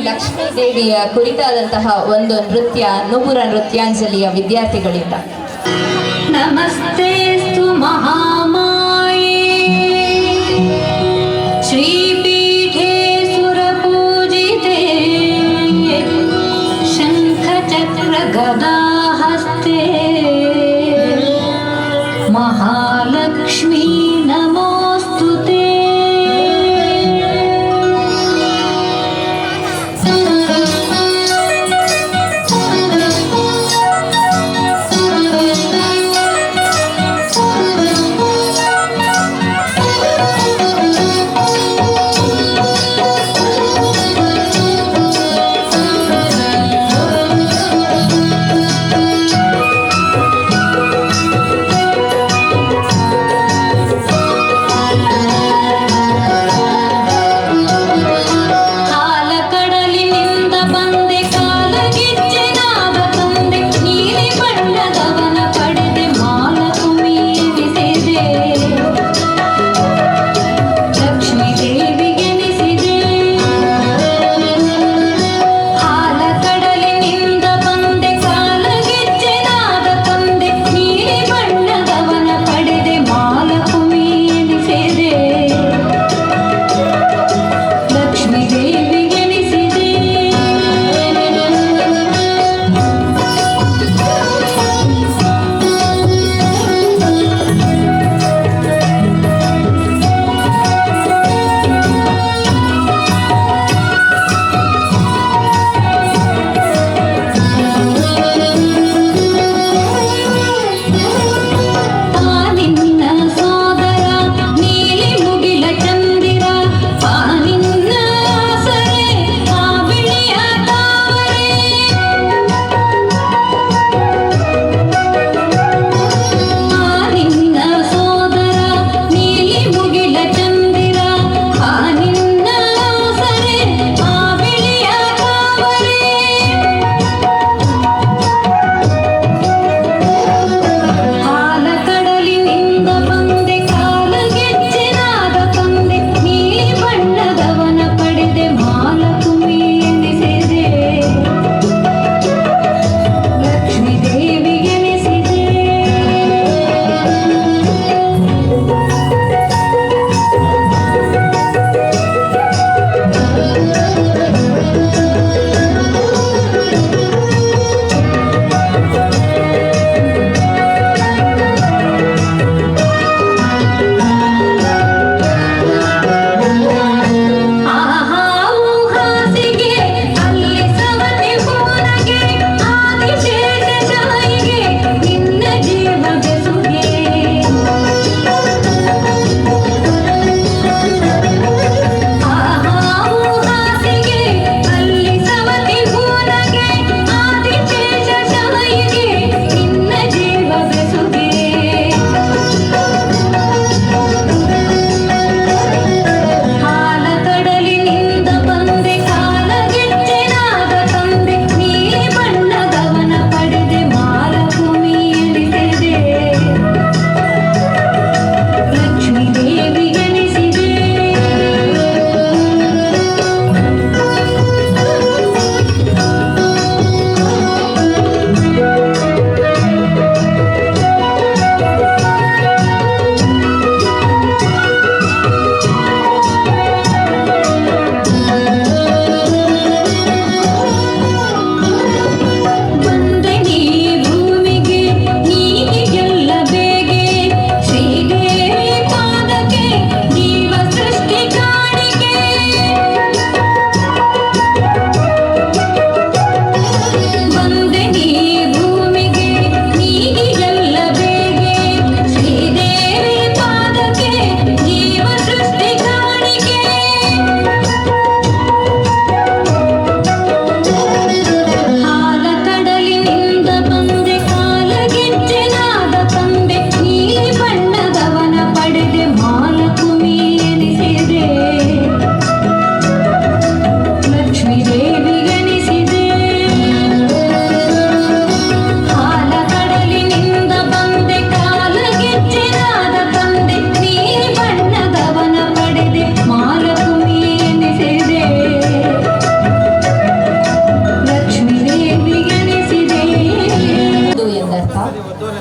ಲಕ್ಷ್ಮೀ ದೇವಿಯ ಕುರಿತಾದಂತಹ ಒಂದು ನೃತ್ಯ ನುಪುರ ನೃತ್ಯಾಂಜಲಿಯ ವಿದ್ಯಾರ್ಥಿಗಳಿಂದ. ನಮಸ್ತೆಸ್ತು ಮಹಾಮಾಯೇ ಶ್ರೀಪೀಠೆ ಸುರಪೂಜಿತೆ ಶಂಖಚಕ್ರ ಗದಾಹಸ್ತೆ ಮಹಾಲಕ್ಷ್ಮೀ ನಮೋಸ್ತುತೆ.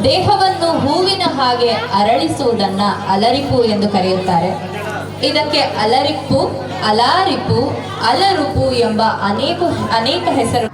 ದೇಹವನ್ನು ಹೂವಿನ ಹಾಗೆ ಅರಳಿಸುವುದನ್ನ ಅಲರಿಪು ಎಂದು ಕರೆಯುತ್ತಾರೆ. ಇದಕ್ಕೆ ಅಲರಿಪ್ಪು, ಅಲಾರಿಪು, ಅಲರುಪು ಎಂಬ ಅನೇಕ ಹೆಸರು.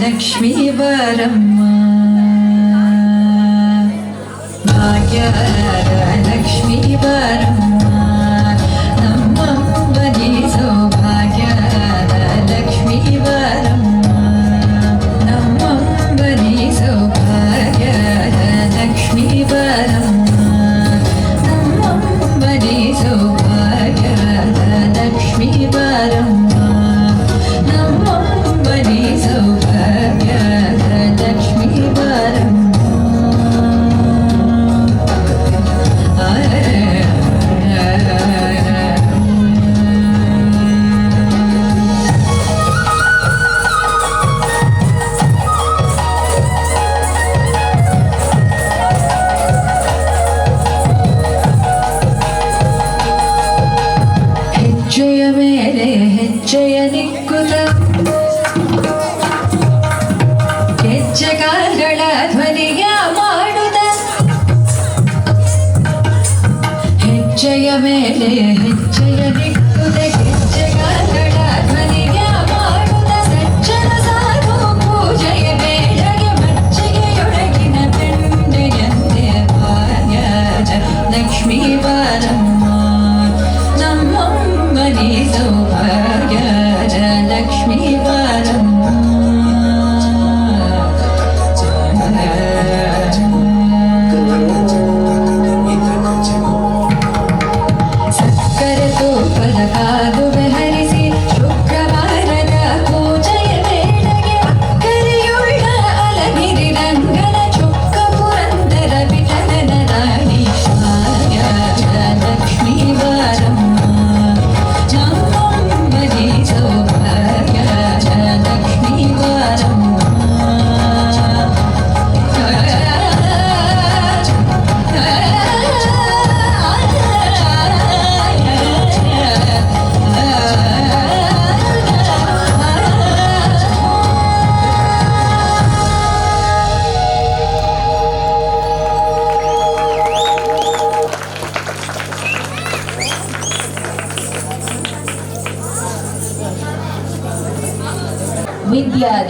ಲಕ್ಷ್ಮೀ ಬರಮ್ಮ ಭಾಗ್ಯದ ಲಕ್ಷ್ಮೀ ಬರಮ್ಮ ನಮ್ಮಂಬನಿ ಸೌಭಾಗ್ಯದ ಲಕ್ಷ್ಮೀ ಬರಮ್ಮ ನಮ್ಮಂಬನಿ ಸೌಭಾಗ್ಯದ ಲಕ್ಷ್ಮೀ ಬರಮ್ಮ ನಮ್ಮಂಬನಿ ಸೌಭಾಗ್ಯದ ಲಕ್ಷ್ಮೀ ಬರಮ್ಮ ನಮ್ಮಂಬನಿ ಸೌಭಾಗ್ಯದ ಲಕ್ಷ್ಮೀ ಬರಮ್ಮ ಹೆಜ್ಜೆಯ ಮೇಲೆ ಹೆಜ್ಜೆಯ ನಿಕ್ಕುತ ಹೆಜ್ಜೆಗಾರಳ ಧ್ವನಿಯ ಮಾಡುತ್ತ ಹೆಜ್ಜೆಯ ಮೇಲೆ ಹೆಜ್ಜೆಯ ನಿಕ್ಕುತ ಹೆಜ್ಜೆಗಾರಳ ಧ್ವನಿಯ ಮಾಡುತ್ತ ಸಜ್ಜನ ಸಾಧು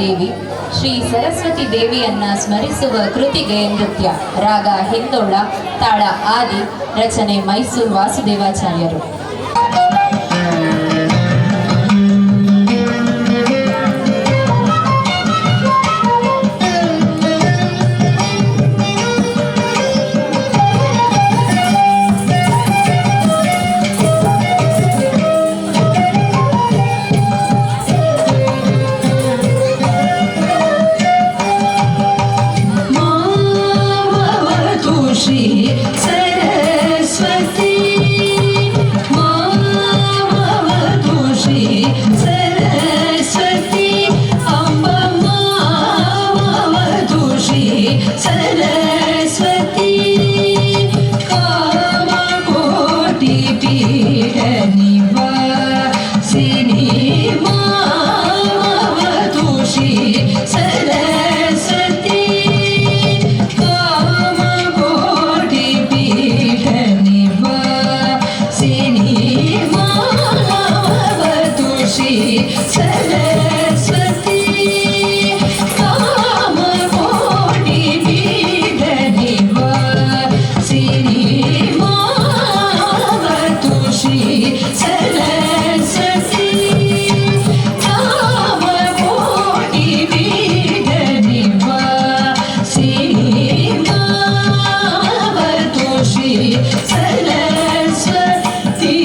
ದೇವಿ ಶ್ರೀ ಸರಸ್ವತಿ ದೇವಿಯನ್ನ ಸ್ಮರಿಸುವ ಕೃತಿಗೆ ನೃತ್ಯ. ರಾಗ ಹಿಂದೋಳ, ತಾಳ ಆದಿ, ರಚನೆ ಮೈಸೂರು ವಾಸುದೇವಾಚಾರ್ಯರು. श्री सरस्वती मावतु श्री सरस्वती अम्ब मावतु श्री सरस्वती कामकोटि पीठ निवासिनी मावतु श्री सरस्वती सरस्वती कामकोटि पीठ निवासिनी मावतु श्री सरस्वती कामकोटि पीठ निवासिनी मावतु श्री सरस्वती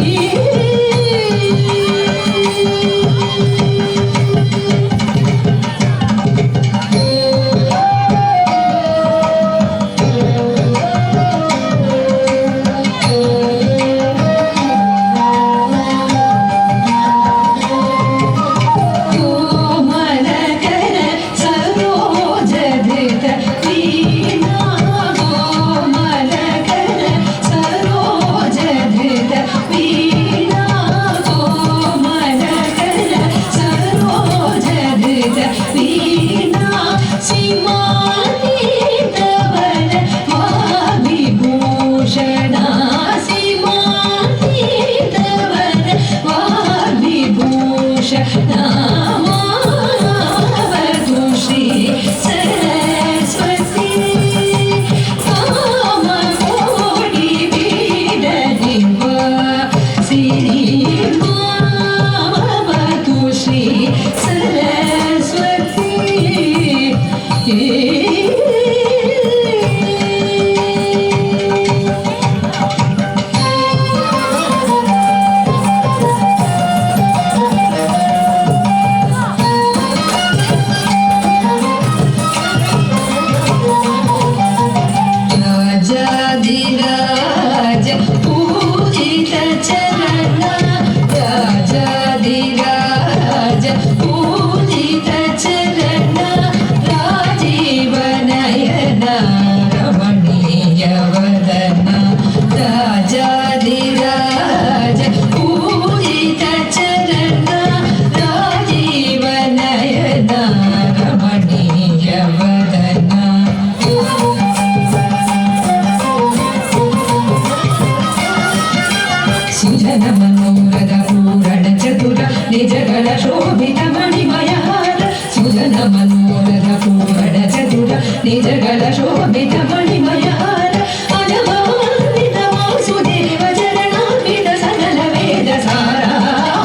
ನಿಜಗಳ ಶೋಭಿತ ಮಣಿಮಯಹಾರ ಸುಜನ ಮನೋರದ ಪೂರಣ ಚತುರ ನಿಜಗಳ ಶೋಭಿತ ಮಣಿಮಯಹಾರ ಅಜವಂದಿತ ವಾಸುದೇವ ಚರಣಾನ್ವಿತ ಸಕಲ ವೇದ ಸಾರ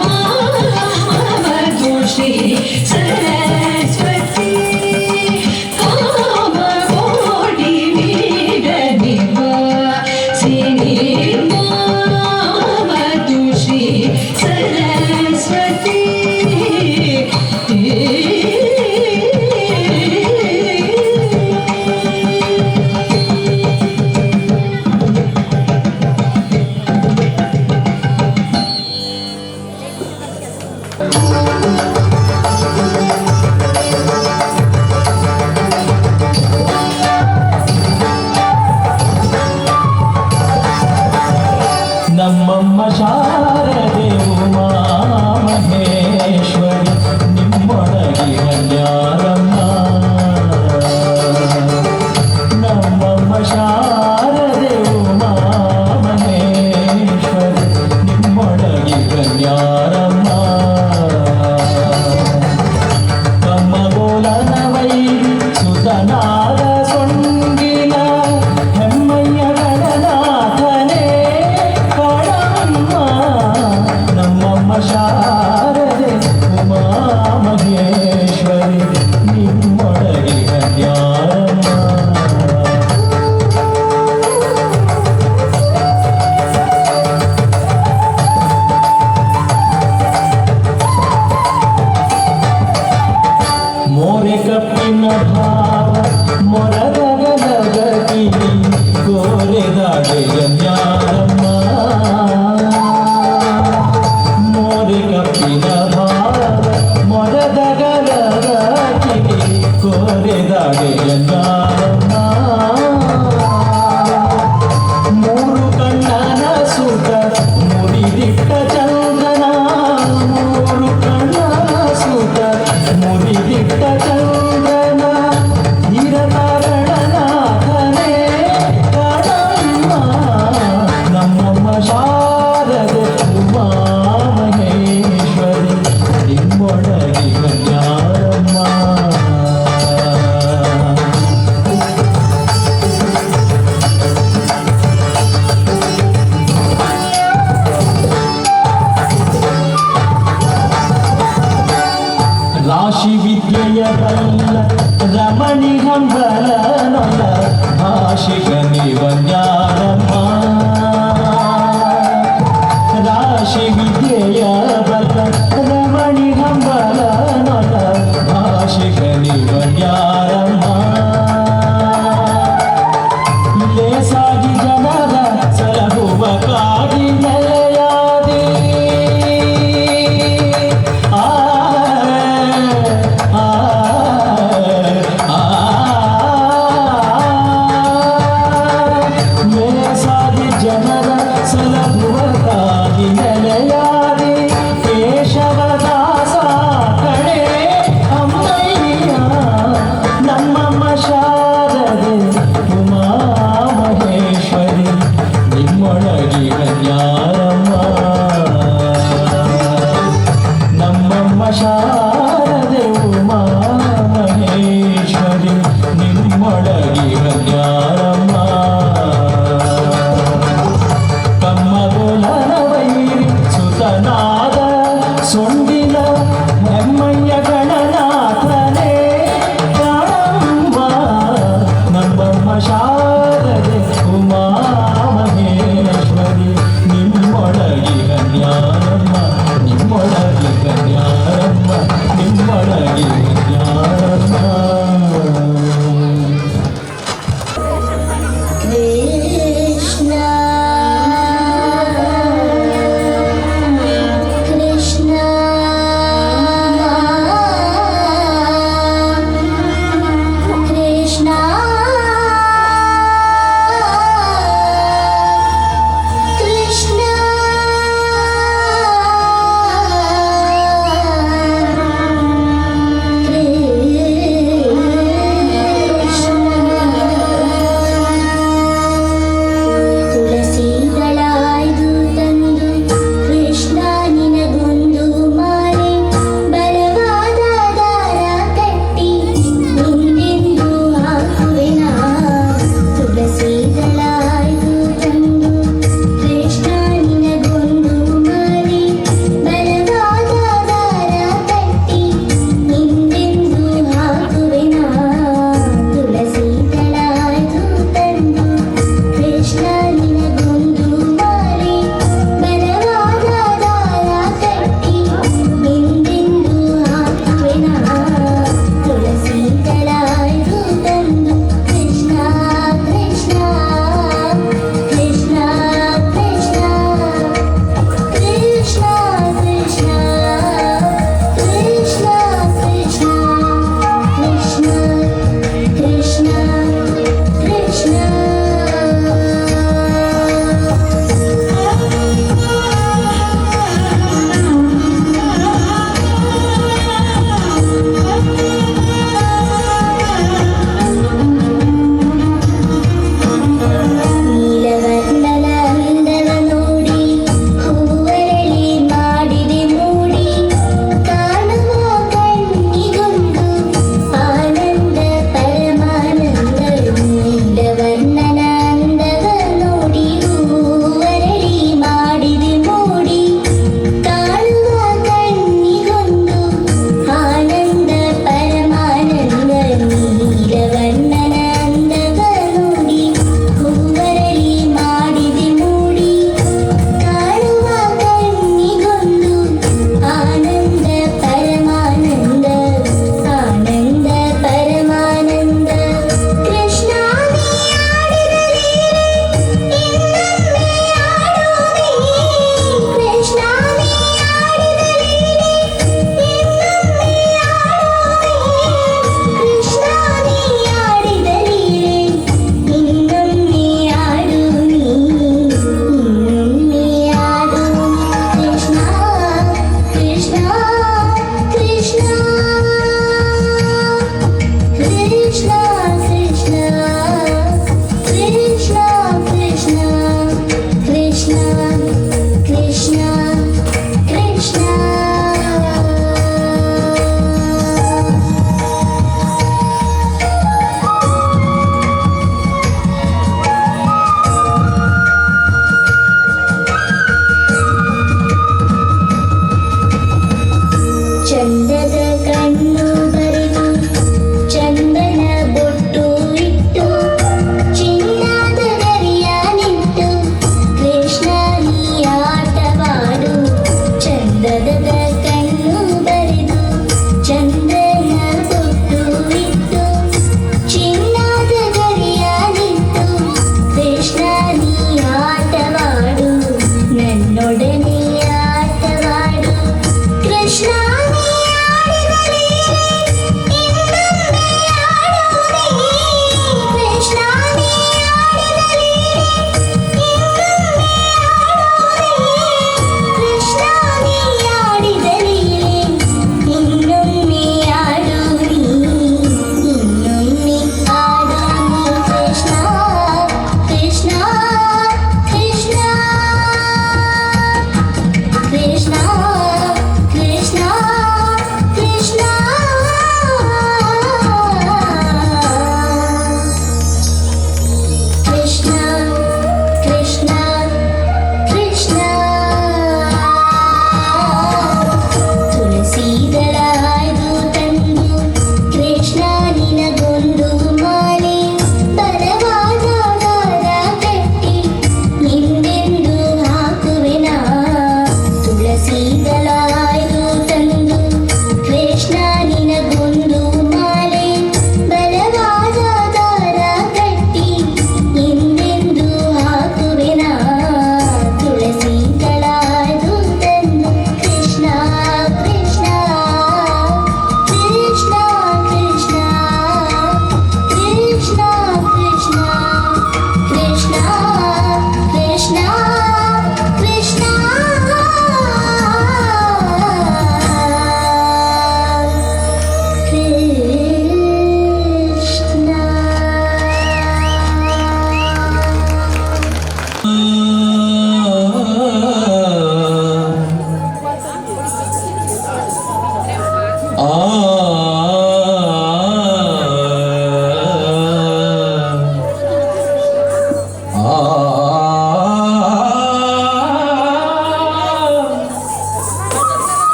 ಮಾವತು ಶ್ರೀ ಸರಸ್ವತಿ ಕಾಮಕೋಟಿ ಪೀಠ ನಿವಾಸಿನಿ ಮಾವತು ಶ್ರೀ सरस्वती ಮೊರದಗಲಗ ಕಿವಿ ಕೋರೆದಾಡೆಯ ಜ್ಞಾನಮ್ಮ ಮೋರೆ ಕಪ್ಪಿನ ಭಾರ ಮೊರದಗಲಗ ಕಿವಿ ಕೋರೆದಾಡೆಯ ಜ್ಞಾನಮ್ಮ ಮೂರು ಕಣ್ಣನ ಸುತ ಮುರಿದಿಟ್ಟ ಚಂದ್ರನ ಮೂರು ಕಣ್ಣನ ಸುತ ಮುರಿದಿಟ್ಟ ಚಂದ್ರನ ಹಿರಕರಣನಾಥನೇ ಕಣಮ್ಮ ನಮ್ಮಮ್ಮ ಶಾರದೆ ಉಮಾ ಮಹೇಶ್ವರಿ ನಿಮ್ಮೊಳಗಿನ ಯಾರಮ್ಮ ರಾಶಿ ವಿದ್ಯೆಯ ಬಲ್ಲ ರಮಣಿ ಹಂಬಲ ನೊಲ ಭಾಷಿಕ ನಿವನ್ಯಾರಮ್ಮ ರಾಶಿ ವಿದ್ಯೆಯ ಬಲ್ಲ ರಮಣಿ ಹಂಬಲ ನೊಲ ಭಾಷಿಕ ನಿವನ್ಯಾರಮ್ಮ ಲೇಸಾಗಿ ಜನರ ಸಲಹುವ ಕಾಗಿ ನೆಲೆಯಾದಿ ಮೇಸಾದಿ ಜನರ ಸಲಹುವಗಾಗಿ ನೆಲೆಯಾದಿ ಕೇಶವದಾಸ ಕಣೆ ಅಮ್ಮಯ್ಯ ನಮ್ಮಮ್ಮ ಶಾರದೆ ಉಮಾ ಮಹೇಶ್ವರಿ ನಿಮ್ಮೊಳಗಿನ ಜ್ಞಾನಮ್ಮ ನಮ್ಮಮ್ಮ ಶಾರದೆ ಉಮಾ ಮಹೇಶ್ವರಿ ನಿಮ್ಮೊಳಗಿನ ಜ್ಞಾನಮ್ಮ ಕಮ್ಮಗೋಲನ ವೈರಿ ಸುತನಾದ ಸೊಂಡಿಲ ನೆಮ್ಮಯ್ಯ ಗಣನಾಥನೇ ಕಾಣಮ್ಮ ನಮ್ಮಮ್ಮ ಶಾರದೆ ಉಮಾ ಮಹೇಶ್ವರಿ ನಿಮ್ಮೊಳಗಿನ ಜ್ಞಾನಮ್ಮ ನಿಮ್ಮೊಳಗಿನ ಜ್ಞಾನಮ್ಮ ನಿಮ್ಮೊಳಗಿನ ಜ್ಞಾನಮ್ಮ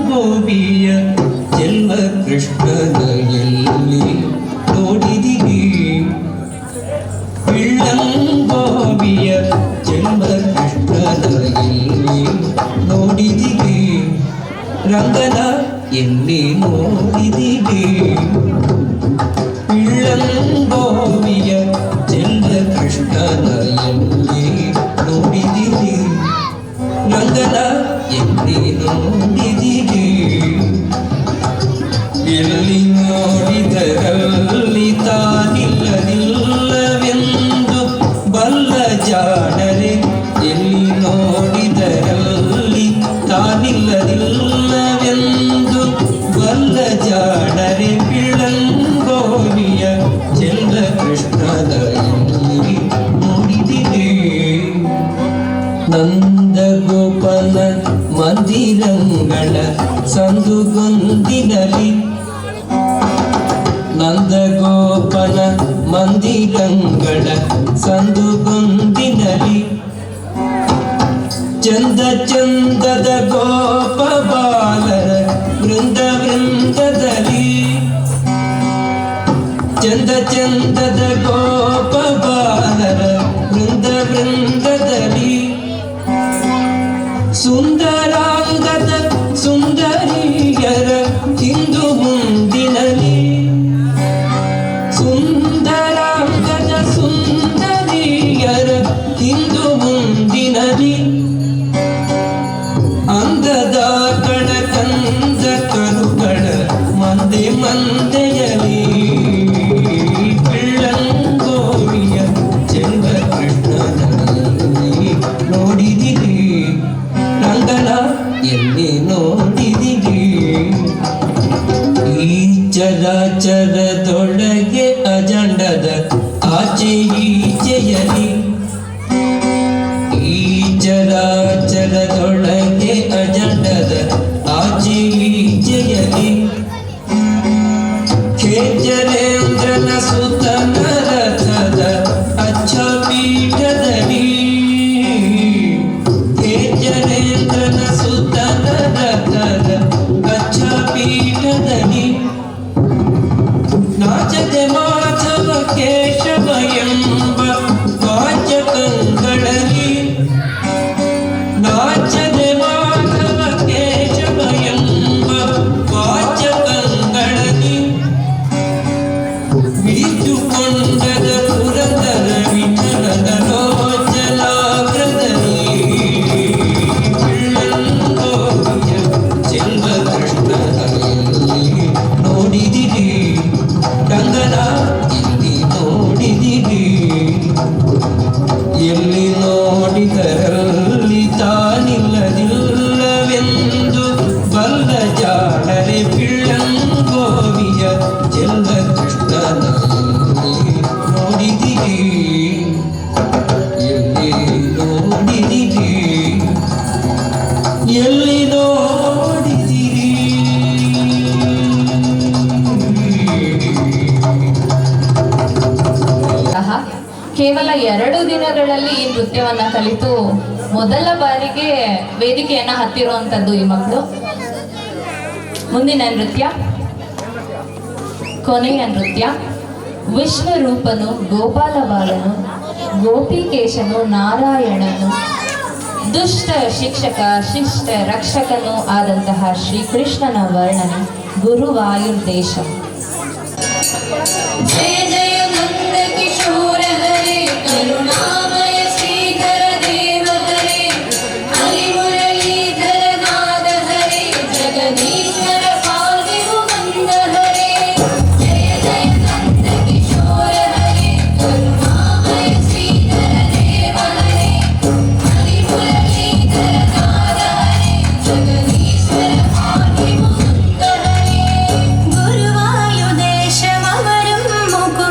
ಗೋಪಿಯ ಜನ್ಮ ಕೃಷ್ಣನ ಎಲ್ಲಿ ನೋಡಿದಿರಿ ಗೋಪಿಯ ಜನ್ಮ ಕೃಷ್ಣನ ಎಲ್ಲಿ ನೋಡಿದಿರಿ ರಂಗನ ಎಲ್ಲಿ ನೋಡಿದಿರಿ ಗೋಪಿಯ ಜನ್ಮ ಕೃಷ್ಣನ ಎಲ್ಲಿ ನೋಡಿದಿರಿ ರಂಗನ ಎಲ್ಲಿ ನೋಡಿದಿರಿ ಎಲ್ಲಿ ನೋಡಿದರಲ್ಲಿ ತಾನಿಲ್ಲದಿಲ್ಲವೆಂದು ಬಲ್ಲ ಜಾಣರೆ ಎಲ್ಲಿ ನೋಡಿದರಲ್ಲಿ ತಾನಿಲ್ಲದಿಲ್ಲವೆಂದು ಬಲ್ಲ ಜಾಣರೆ ಗೋವಿಯ ಚಂದ್ರ ಕೃಷ್ಣನ ಎಲ್ಲಿ ನೋಡಿದಿರಿ ನಂದಗೋಪನ ಮಂದಿರಂಗಳ ಸಂದುಗೊಂದಿನಲಿ ನಂದಗೋಪನ ಮಂದಿರಂಗಳ ಸಂದುಗೊಂದಿನಲಿ ಚಂದ ಚಂದದ ಗೋಪ ಬಾಲರ ವೃಂದ ವೃಂದದಲ್ಲಿ ಚಂದ ಚಂದದ ಗೋಪ ಬಾಲರ ವೃಂದ ವೃಂದದಲ್ಲಿ ಸುಂದರಾಂಗದ ಸುಂದರಿಯರ ಹಿಂದು ಮುಂದಿನಲಿ ಸುಂದರಾಂಗದ ಸುಂದರಿಯರ ಹಿಂದು ಮುಂದಿನಲಿ ಅಂದದ ಕಣ ಕಂದ ಕರುಗಳ ಮಂದೆ ಮಂದೆಯಲಿ ಪಿಳ್ಳಂಗೋವಿಯ ಚೆಲುವ ಕೃಷ್ಣನಲ್ಲಿ ನೋಡಿದಿರಿ ರಂಗನ ಎಲ್ಲಿ ನೋಡಿದಿರಿ ಈ ಚರಾಚರದೊಳಗೆ ಅಜಂಡದ ಆಚೆ ಈಚೆಯಲಿ ಈ ಚರಾಚರದೊಳಗೆ ಅಜಂಡದ ಆಚೆ ಈಚೆಯಲಿ ಖೇಜರೇಂದ್ರನ ಸುತನ ರಥದ ಅಚ್ಚ ಪೀಠದಲ್ಲಿ ಖೇಜರೇಂದ್ರನ ಸುತನ ರಥದ ಅಚ್ಚ ಪೀಠದಲ್ಲಿ ನಾಚದೆ ಮಾಧವ ಕೇಶವ ಎಂಬ ವಾಚಕಗಳಲ್ಲಿ ನಾಚದೆ ಮಾಧವ ಕೇಶವ ಎಂಬ ವಾಚಕಗಳಲ್ಲಿ ಬೀಚುಕೊಂಡದ ಪುರಂದರ ವಿಠಲದ ರೋಚಲಾಗ್ರದಲ್ಲಿ ಪಿಳ್ಳಂಗೋವಿಯ ಚೆಲುವ ಕೃಷ್ಣನಲ್ಲಿ ನೋಡಿದಿರಿ ರಂಗನ ಇಲ್ಲಿ ನೋಡಿದಿರಿ ಎಲ್ಲಿ ನೋಡಿದರಲ್ಲಿ ತಾನಿಲ್ಲದಿಲ್ಲವೆಂದು ಬಲ್ಲ ಜಾಣರೆ ಪಿಳ್ಳಂಗೋವಿಯ ಚೆಲುವ ಕೃಷ್ಣನಲ್ಲಿ ನೋಡಿದಿರಿ ಎಲ್ಲಿ ನೋಡಿದಿರಿ ಎಲ್ಲಿ ನೋಡಿದಿರಿ ಕೇವಲ 2 ದಿನಗಳಲ್ಲಿ ಈ ನೃತ್ಯವನ್ನ ಕಲಿತು ಮೊದಲ ಬಾರಿಗೆ ವೇದಿಕೆಯನ್ನ ಹತ್ತಿರುವಂತದ್ದು ಈ ಮಕ್ಕಳು. ಮುಂದಿನ ನೃತ್ಯ ಕೊನೆಯ ನೃತ್ಯ ವಿಶ್ವರೂಪನು ಗೋಪಾಲ ಬಾಲನು ಗೋಪಿಕೇಶನು ನಾರಾಯಣನು ದುಷ್ಟ ಶಿಕ್ಷಕ ಶಿಷ್ಟ ರಕ್ಷಕನು ಆದಂತಹ ಶ್ರೀಕೃಷ್ಣನ ವರ್ಣನೆ ಗುರುವಾಯುರ್ದೇಶ. जय जय नंद किशोर हरे करुणामय श्रीधर देव हरे हरि मुरलीधर नाद हरे जगदीश्वर पाहि मुकुंद हरे जय जय नंद किशोर हरे करुणामय श्रीधर देव हरे हरि मुरलीधर नाद हरे जगदीश्वर पाहि मुकुंद हरे गुरुवायुदेशमवरं मुकुंद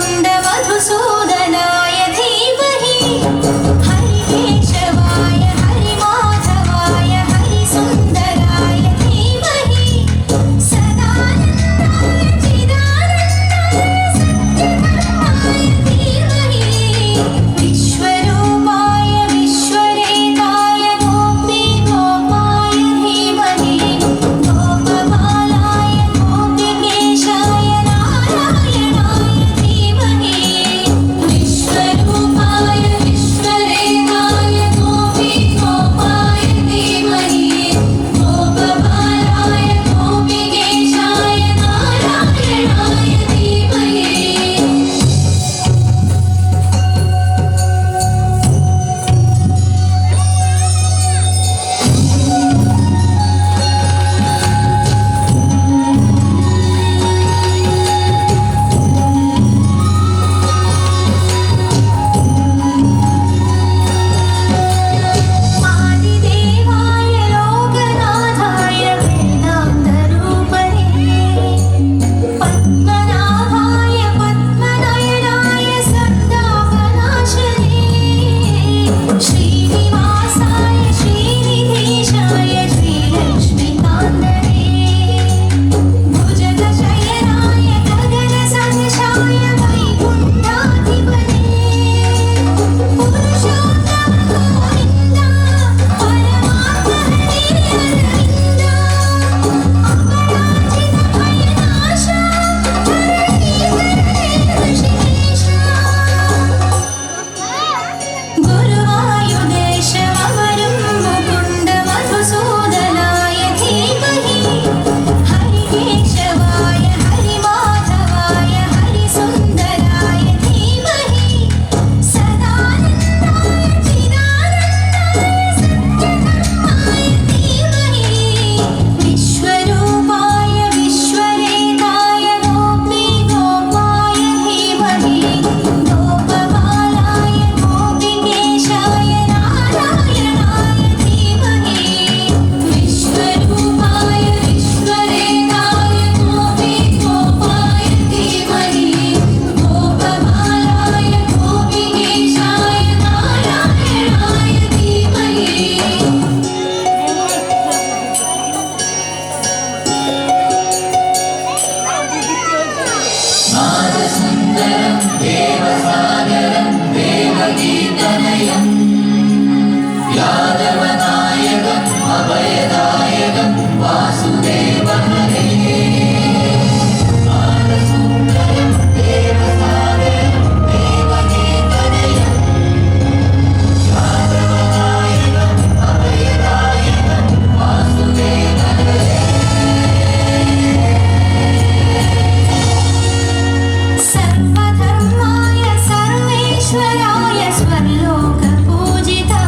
सर्वधर्माय सर्वेश्वराय स्वर्लोकपूजिता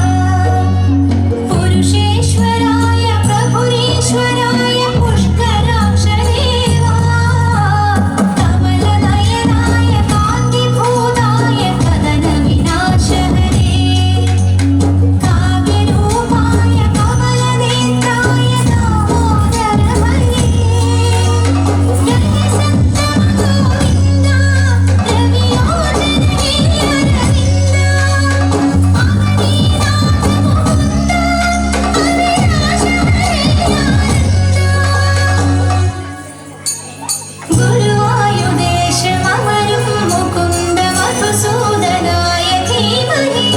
पुरुषेश्वराय प्रभुरेश्वराय पुष्कराक्षदेवा कमलनयनाय कान्तिभूताय कदनविनाशहरे काव्यरूपाय कमलनेत्राय दामोदरहरे गुरुवायुदेशममरुं मुकुन्दमधुसूदनाय धीमहि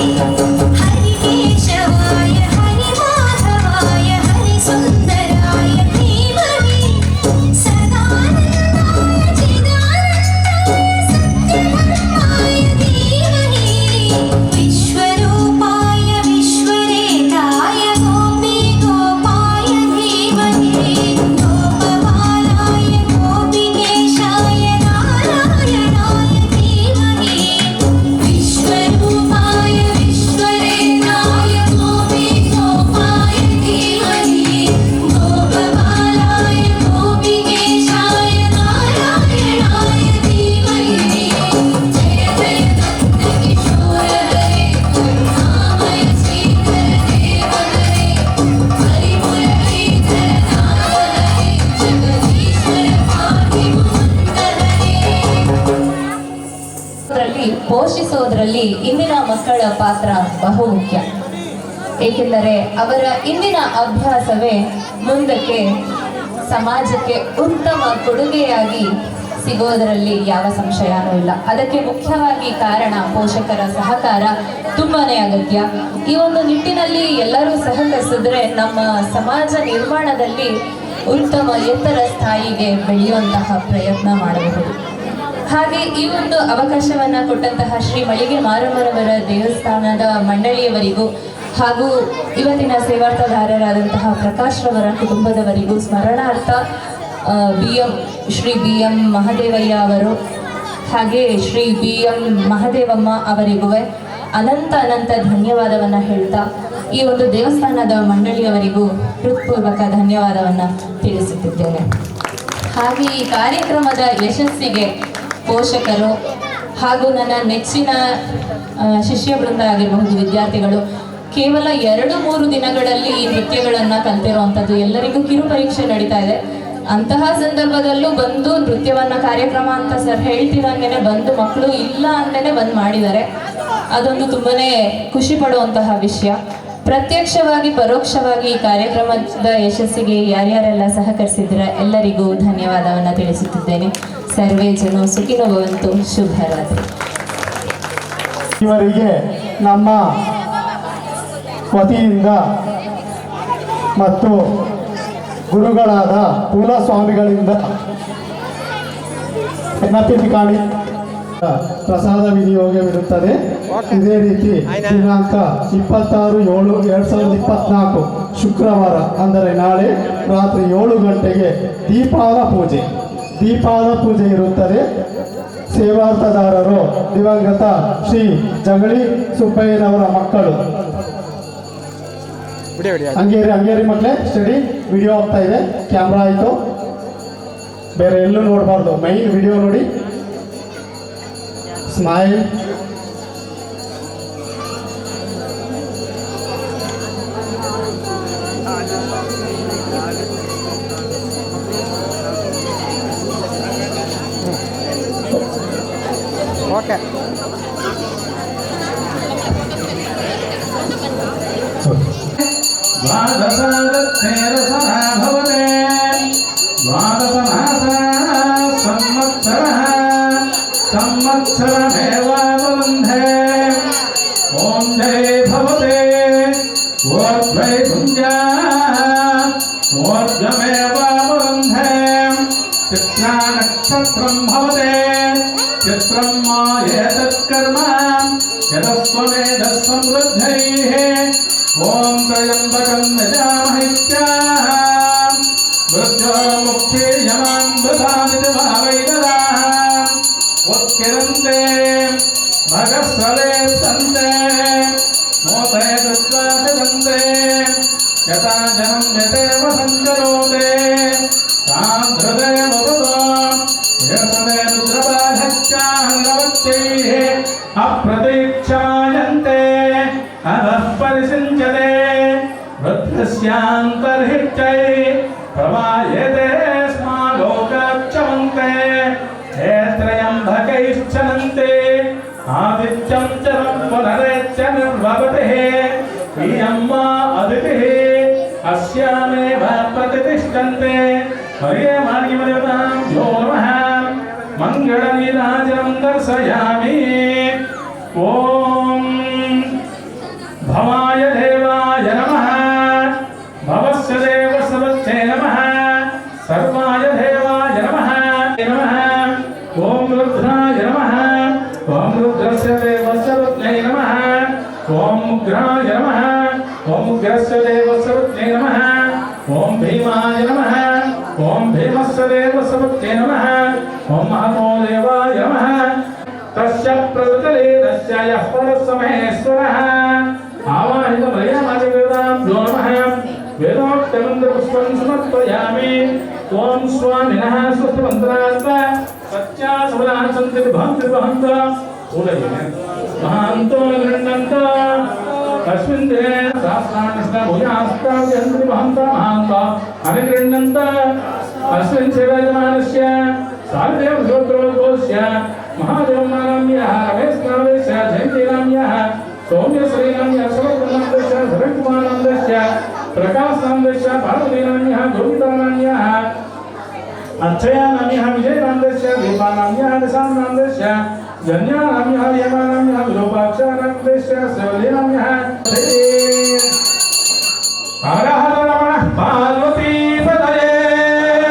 हरिकेशवाय हरिमाधवाय हरिसुन्दराय धीमहि सदानन्दाय चिदानन्दाय सत्यधर्माय धीमहि विश्वरूपाय विश्वरेताय गोपीगोपाय धीमहि गोपबालाय गोपिकेशाय नारायणाय धीमहि विश्वरूपाय विश्वरेताय गोपीगोपाय धीमहि गोपबालाय गोपिकेशाय नारायणाय धीमहि जय जय नन्दकिशोर हरे करुणामय श्रीधर देव हरे हरिमुरलीधर नाथ हरे जगदीश्वर पार्थिवमंत हरे ಪೋಷಿಸೋದ್ರಲ್ಲಿ ಇಂದಿನ ಮಕ್ಕಳ ಪಾತ್ರ ಬಹುಮುಖ್ಯ. ಏಕೆಂದರೆ ಅವರ ಇಂದಿನ ಅಭ್ಯಾಸವೇ ಮುಂದಕ್ಕೆ ಸಮಾಜಕ್ಕೆ ಉತ್ತಮ ಕೊಡುಗೆಯಾಗಿ ಸಿಗೋದರಲ್ಲಿ ಯಾವ ಸಂಶಯನೂ ಇಲ್ಲ. ಅದಕ್ಕೆ ಮುಖ್ಯವಾಗಿ ಕಾರಣ ಪೋಷಕರ ಸಹಕಾರ ತುಂಬಾನೇ ಅಗತ್ಯ. ಈ ಒಂದು ನಿಟ್ಟಿನಲ್ಲಿ ಎಲ್ಲರೂ ಸಹಕರಿಸಿದ್ರೆ ನಮ್ಮ ಸಮಾಜ ನಿರ್ಮಾಣದಲ್ಲಿ ಉತ್ತಮ ಎತ್ತರ ಸ್ಥಾಯಿಗೆ ಬೆಳೆಯುವಂತಹ ಪ್ರಯತ್ನ ಮಾಡಬಹುದು. ಹಾಗೆ ಈ ಒಂದು ಅವಕಾಶವನ್ನ ಕೊಟ್ಟಂತಹ ಶ್ರೀ ಮಳಿಗೆ ಮಾರಮ್ಮನವರ ದೇವಸ್ಥಾನದ ಮಂಡಳಿಯವರಿಗೂ ಹಾಗೂ ಇವತ್ತಿನ ಸೇವಾರ್ಥದಾರರಾದಂತಹ ಪ್ರಕಾಶ್ ರವರ ಕುಟುಂಬದವರಿಗೂ ಸ್ಮರಣಾರ್ಥ ಶ್ರೀ ಬಿ ಎಂ ಮಹದೇವಯ್ಯ ಅವರು ಹಾಗೆ ಶ್ರೀ ಬಿ ಎಂ ಮಹದೇವಮ್ಮ ಅವರಿಗೂ ಅನಂತ ಧನ್ಯವಾದವನ್ನು ಹೇಳ್ತಾ ಈ ಒಂದು ದೇವಸ್ಥಾನದ ಮಂಡಳಿಯವರಿಗೂ ಹೃತ್ಪೂರ್ವಕ ಧನ್ಯವಾದವನ್ನು ತಿಳಿಸುತ್ತಿದ್ದೇನೆ. ಹಾಗೆ ಈ ಕಾರ್ಯಕ್ರಮದ ಯಶಸ್ಸಿಗೆ ಪೋಷಕರು ಹಾಗೂ ನನ್ನ ನೆಚ್ಚಿನ ಶಿಷ್ಯ ವೃಂದ ಆಗಿರಬಹುದು, ವಿದ್ಯಾರ್ಥಿಗಳು ಕೇವಲ 2-3 ದಿನಗಳಲ್ಲಿ ಈ ನೃತ್ಯಗಳನ್ನು ಕಲ್ತಿರುವಂಥದ್ದು. ಎಲ್ಲರಿಗೂ ಕಿರು ಪರೀಕ್ಷೆ ನಡೀತಾ ಇದೆ. ಅಂತಹ ಸಂದರ್ಭದಲ್ಲೂ ಬಂದು ನೃತ್ಯವನ್ನ ಕಾರ್ಯಕ್ರಮ ಅಂತ ಸರ್ ಹೇಳ್ತಿರಂಗೆ ಬಂದು ಮಕ್ಕಳು ಇಲ್ಲ ಅಂತಾನೆ ಬಂದು ಮಾಡಿದ್ದಾರೆ. ಅದೊಂದು ತುಂಬಾನೇ ಖುಷಿ ಪಡುವಂತಹ ವಿಷಯ. ಪ್ರತ್ಯಕ್ಷವಾಗಿ ಪರೋಕ್ಷವಾಗಿ ಈ ಕಾರ್ಯಕ್ರಮದ ಯಶಸ್ಸಿಗೆ ಯಾರ್ಯಾರೆಲ್ಲ ಸಹಕರಿಸಿದ್ರ ಎಲ್ಲರಿಗೂ ಧನ್ಯವಾದವನ್ನು ತಿಳಿಸುತ್ತಿದ್ದೇನೆ. ಸರ್ವೇ ಜನ ಸುಖಿನೋ ಭವಂತು. ಶುಭರಾತ್ರಿ. ಇವರಿಗೆ ನಮ್ಮ ವತಿಯಿಂದ ಮತ್ತು ಗುರುಗಳಾದ ಪೂಲಸ್ವಾಮಿಗಳಿಂದ ನೆನಪಿನ ಕಾಣಿ ಪ್ರಸಾದ ವಿನಿಯೋಗವಿರುತ್ತದೆ. ಇದೇ ರೀತಿ ದಿನಾಂಕ 26/7/2024 ಶುಕ್ರವಾರ ಅಂದರೆ ನಾಳೆ ರಾತ್ರಿ 7 ಗಂಟೆಗೆ ದೀಪಾಲ ಪೂಜೆ ಇರುತ್ತದೆ. ಸೇವಾರ್ಥದಾರರು ದಿವಂಗತ ಶ್ರೀ ಜಗಳಿ ಸುಬ್ಬಯ್ಯನವರ ಮಕ್ಕಳು. ಹಂಗೇರಿ ಮಕ್ಕಳೇ, ಸ್ಟಡಿ ವಿಡಿಯೋ ಆಗ್ತಾ ಇದೆ. ಕ್ಯಾಮ್ರಾ ಆಯಿತು, ಬೇರೆ ಎಲ್ಲೂ ನೋಡಬಾರ್ದು, ಮೈನ್ ವಿಡಿಯೋ ನೋಡಿ. ಸ್ಮೈಲ್. ಓಕೆ. संवत्सरमेवावरुन्धे ॐ जय भवते ऊर्ध्वै भुञ्जा ऊर्ध्वमेवावरुन्धे चित्रा नक्षत्रं भवते चित्रं मायेतत्कर्म यदस्वमेधः समृद्धैः ॐ त्र्यम्बकं यजामहे मृत्यो मुक्ति यमामृतामिति भावैतदाः उत्किरन्ते भगस्वले सन्ते मोते कृत्वा सजन्ते यथा जनं यतेव सञ्चरोते तां हृदयमुपतो यतमे रुद्रबाधश्चाहङ्गवत्यैः अप्रतीक्षमायन्ते अधः परिषिञ्चते रुद्रस्यान्तर्हित्यैः प्रवायते स्मालोकाच्चमन्ते हे त्र्यम्बकैश्चलन्ते आदित्यं च पुनरेच्च निर्भवतिः इयं वा अदितिः अस्यामेव प्रतितिष्ठन्ते पर्यमाणिमदेवतां यो नमः मङ्गलनीराजनं दर्शयामि ॐ भवाय देवाय नमः भवस्य देवसवच्चे नमः सर्वाय देवाय नमः नमः ॐ रुद्राय नमः ॐ रुद्रस्य देवस्य वच्चे नमः ॐ उग्राय नमः ॐ उग्रस्य देवस्य वच्चे नमः ॐ भीमाय नमः ॐ भीमस्य देवस्य वच्चे नमः ॐ महातो देवाय नमः तस्य प्रवृतलेनस्य यः परसमहेश्वरः आवाहितमर्यामादिवेदां यो नमः वेदोक्तमन्त्रपुष्पं समर्पयामि त्वं स्वामिनः स्वस्तिमन्त्रात् सत्या सबलाः सन्ति भवन्त महान्तो गृह्णन्त तस्मिन् दिने सहस्राणि भवन्त महान्त अनिगृह्णन्त तस्मिन् सेवायमानस्य सारदेव श्रोत्रोद्भवस्य महादेवनाम्यः रमेशनामस्य जयन्तीनाम्यः सौम्यश्रीनाम्यः सर्वकुमारस्य धरणकुमारस्य प्रकाशनाम्यस्य पार्वतीनाम्यः गोविन्दानाम्यः अक्षयानाम्यः विजयनाम्यस्य दीपानाम्यः निशानाम्यस्य जन्यानाम्यः यमानाम्यः विलोपाक्षानाम्यस्य सेवलीनाम्यः